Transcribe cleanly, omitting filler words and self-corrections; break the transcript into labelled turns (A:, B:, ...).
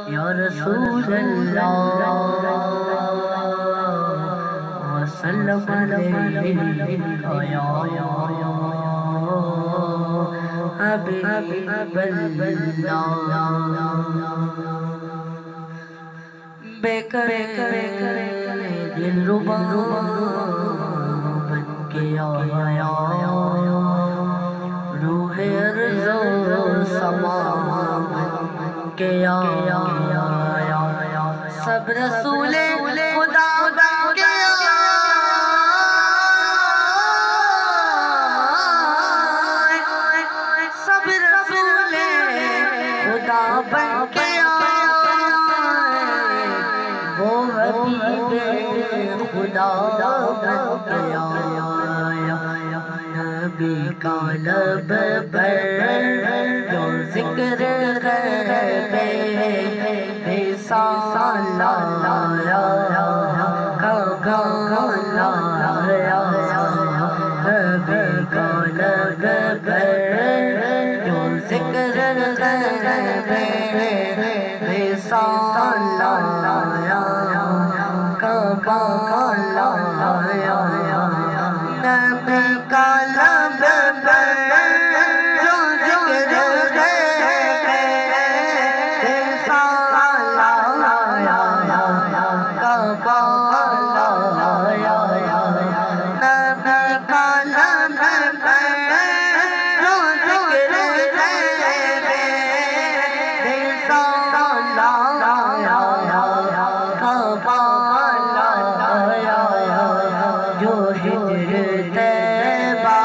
A: یا رسول اللہ وسلم علیک یا حبیب اللہ بے کرے دلربا بن کے آیا روح ارض و سما بن کے آیا سب رسول خدا بن کے آیا سب رسول خدا بن کے وہ حبیب خدا بن کے آیا نبی کا لب پر جو ذکر بے مثال لایا گانا لایا نبی کا لب پر جو ذکر بے مثال لایا نبی کا لب پر جو ذکر جو ہجر طیبہ